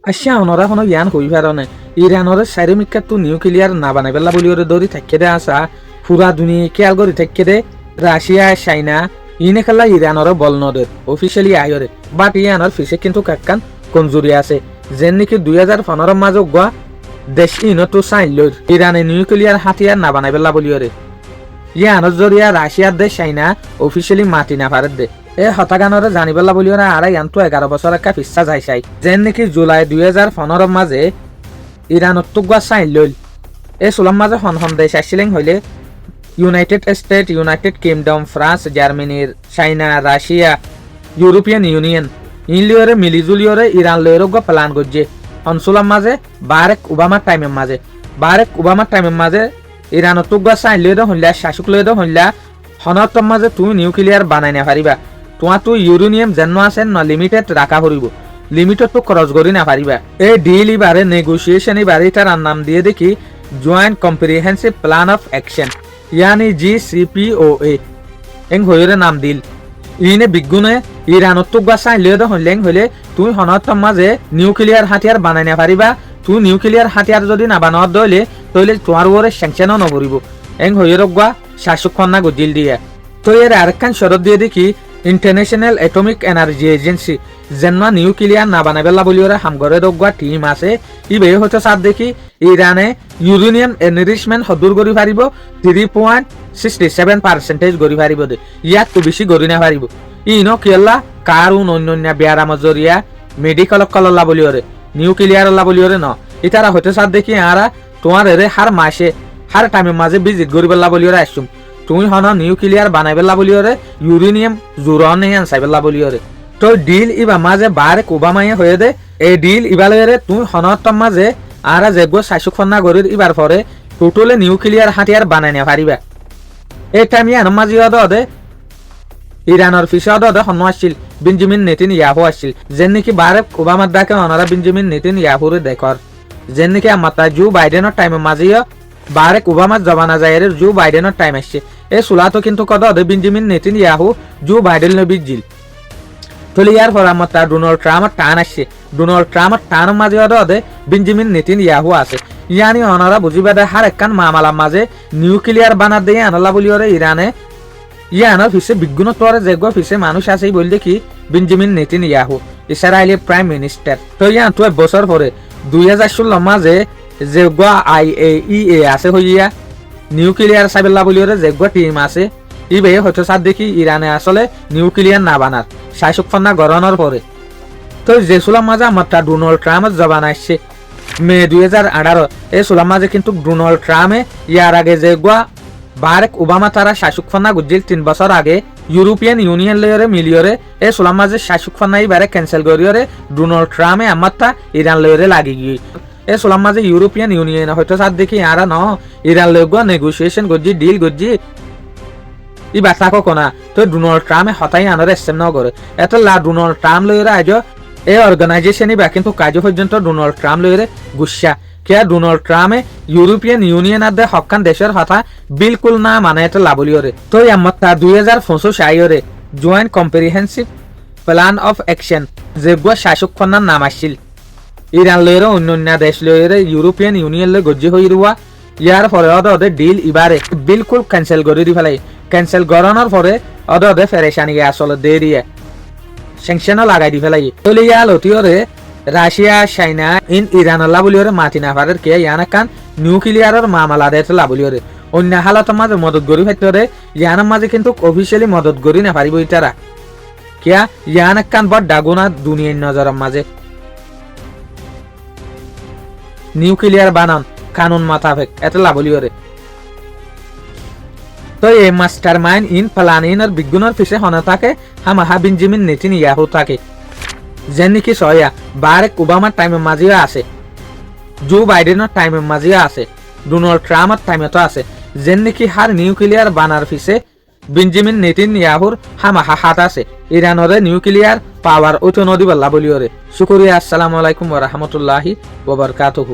আশা অনরা কোনো জ্ঞান হই পারনে ইরানের সাইরমিকাতো নিউক্লিয়ার না বানাই পেলা বলি ওরে দৌড়ি থাকে দে আসা পুরা দুনিয়া খেয়াল করে থাকে দে রাশিয়া চাইনা ইনে খেলা ইরানের বল নদের অফিসিয়ালি আয়রে বাট ইয়ানোর ফিসে কিন্তু কাক্কান কমজোরি আছে যেন নাকি 2015 মাঝে গোয়া দেশ ইনতো চাইল ইরানে নিউক্লিয়ার হাতিয়ার না বানাই পেলা বলি ওরে ইয়ানোর জরিয়া রাশিয়ার দেশ চাইনা অফিসিয়ালি মাটি না পারে দে এ হতাগানরে জানিবেলা বলি ওরা আর ইয়ানতো 11 বছর একা ফিসা যাই চাই যেন নাকি জুলাই 2015 মাঝে ইরানত তুগা চাইল লইল এ সুলাম মাঝে হন দেশ আসছিলেন হইলে United State United Kingdom France জার্মানির চাইনা রাশিয়া ইউরোপিয়ান ইউনিয়ন ইনলিওরে মিলিজুলিওরে ইরান লইরোগ প্ল্যান করছে অনসুলাম মাঝে বারেক ওবামার টাইমের মাঝে ইরানত তুগা চাইল লইদ হইলা শাসক লইদ হইলা হনতম মাঝে তুমি নিউক্লিয়ার বানাই না পারিবা তোমার তো ইউরেনিয়াম যেন আছে ন লিমিটেড রাখা পড়িব লিমিটেড তো খরচ করি না পারিবা এই ডিল এবারে নেগোসিয়েশন এবারে তার নাম দিয়ে দেখি joint comprehensive plan of action ইয়ানি JCPOA এং হইরে নাম দিল ইনে বিজ্ঞানে ইরানত তো গাছাই লিয়ে হইলেং হইলে তুমি হনতম মাঝে নিউক্লিয়ার হাতিয়ার বানাই না পারিবা তুমি নিউক্লিয়ার হাতিয়ার যদি না বানাও দইলে তইলে তোমার ওরে স্যাংশনও নবরিব এং হইরে গা শাসক খন্না গদিল দিয়া তো এর আরেকখান শরত দিয়ে দেখি ইন্টারন্যাশনাল অ্যাটমিক এনার্জি এজেন্সি যেনমা নিউক্লিয়ার না বানাবেলা বলি ওরা হামগরে দোগা টিম আছে ইবে হয়তো সাত দেখি ইরানে ইউরেনিয়াম এনরিচমেন্ট হদুর করি পারিব 3.67% করি পারিব দে ইয়াত তো বেশি করি না পারিব ইনো কেলা কারুন অন্যান্য বিয়ারাম জরিয়া মেডিকেল কললা বলি ওরে নিউক্লিয়ার লা বলি ওরে ন ইতারা হয়তো সাত দেখি আরা তোমার এরে হার মাসে হার টাইমের মাঝে ভিজিট করিবেলা বলি ওরা আসুম তুমি হন নিউক্লিয়ার বানাইবেলা বলি ওরে ইউরেনিয়াম জুরনে আনসাইবেলা বলি ওরে তো ডিল ইবা মাঝে বারেক ওবামায়ে হয়ে দে এই ডিল ইবালরে তুমি হনতম মাঝে আর যেগো শাসক ফন্না গরির ইবার পরে টোটালে নিউক্লিয়ার হাতিয়ার বানাই না পারিবা এই টাইম ইয়ান মাঝে দে ইরানের ফিসে দে হন আসছিল বেঞ্জামিন নেতানিয়াহু আসছিল যেন নাকি বারেক ওবামার ডাকে অনারা বেঞ্জামিন নেতানিয়াহুরে দেখর যেন নাকি আমাতা জো বাইডেনের টাইমে মাঝে বারেক ওবামার জবানা যায় জো বাইডেনের টাইম আসছে এ সুলাতো কিন্তু কদ দে বেঞ্জামিন নেতানিয়াহু জো বাইডেন নবিজিল তলে ইয়ার পর আমাতা ডোনাল্ড ট্রাম্প টান আসছে ডোনাল্ড ট্রাম্প টান মাঝে দে বেঞ্জামিন নেতানিয়াহু আছে ইয়ানি অনারা বুঝিবা দে হার একখান মামালা মাঝে নিউক্লিয়ার বানা দিয়ে আনলা বলি ওরে ইরানে ইয়ানোর ফিসে বিজ্ঞান তোরে যেগো ফিসে মানুষ আছে বল দেখি বেঞ্জামিন নেতানিয়াহু ইসরায়েলের প্রাইম মিনিস্টার তো ইয়ান তো বছর পরে 2016 মাঝে যেগো IAEA আছে হইয়া নিউক্লিয়ার সাইবেলা বলি ওরে যেগো টিম আছে ইবে হয়তো সাত দেখি ইরানে আসলে নিউক্লিয়ার না বানার শাসক ফন্না গরনের পরে তো যে সুলাম মাঝে আমারটা ডোনাল্ড ট্রাম্পের জবান আসছে মে 2018 এই সুলাম মাঝে কিন্তু ডোনাল্ড ট্রাম্পে ইয়ার আগে যেগো বারেক ওবামা তারা শাসক ফন্না গুজিল 3 বছর আগে ইউরোপিয়ান ইউনিয়ন লয়রে মিলিয়রে এই সুলাম মাঝে শাসক ফন্না ইবারে ক্যান্সেল করিয়রে ডোনাল্ড ট্রাম্পে আমারটা ইরান লয়রে লাগি গিয়ে এ সুলাম মাঝে ইউরোপিয়ান ইউনিয়ন হয়তো সাত দেখি আর ন ইরান লয়গো নেগোসিয়েশন গজি ডিল গজি ই বাতা কোনা তো ডোনাল্ড ট্রাম্পে হতাই আনার এসেম ন করে এত লা ডোনাল্ড ট্রাম্প লয়রে আজ এই অর্গানাইজেশনই বা কিন্তু কাজ পর্যন্ত ডোনাল্ড ট্রাম্প লয়রে গুসা কে ডোনাল্ড ট্রাম্পে ইউরোপিয়ান ইউনিয়ন আদে হকান দেশের কথা বিলকুল না মানে এটা লাবলিওরে তো আমারটা 2025 আইরে joint comprehensive plan of action যেগো শাসক খন্নার নাম আসছিল ইরান লয়রে অন্যান্য দেশ লয়রে ইউরোপিয়ান ইউনিয়ন লয় গজি হই রুয়া ইয়ার পরে অদে ডিল ইবারে বিলকুল ক্যান্সেল করে দি ফেলাই ক্যান্সেল করানোর পরে অদে ফেরেশানি আসলে দে দিয়ে স্যাংশনও লাগাই দি ফেলাই তলে ইয়া লতিওরে রাশিয়া চাইনা ইন ইরান লাবলিওরে মাটি না পারে কে ইয়ানা কান নিউক্লিয়ারের মামলা দেতে লাবলিওরে অন্য হালত মাঝে মদত করি ফাইতরে ইয়ানার মাঝে কিন্তু অফিসিয়ালি মদত করি না পারিব ইতারা কিয়া ইয়ানা কান বড় ডাগুনা দুনিয়ার নজরের মাঝে নিউক্লিয়ার বানান কানুন মাতাফেক এত লাবলিওরে তো এই মাস্টার মাইন্ড ইন প্ল্যানিংয়ের বিজ্ঞানের পিছে হনে থাকে হামাহা বেঞ্জামিন নেতানিয়াহু থাকে যেন নাকি সয়া বারেক ওবামার টাইমের মাঝেও আছে জো বাইডেনের টাইমের মাঝেও আছে ডোনাল্ড ট্রাম্পের টাইমে তো আছে যেন নাকি হার নিউক্লিয়ার বানার পিছে বেঞ্জামিন নেতানিয়াহুর হামাহা হাত আছে ইরানের নিউক্লিয়ার পাওয়ার ওই তো নদী বল্লা বলিওরে শুকরিয়া আসসালামু আলাইকুম ওয়া রাহমাতুল্লাহি ওয়া বারাকাতুহু।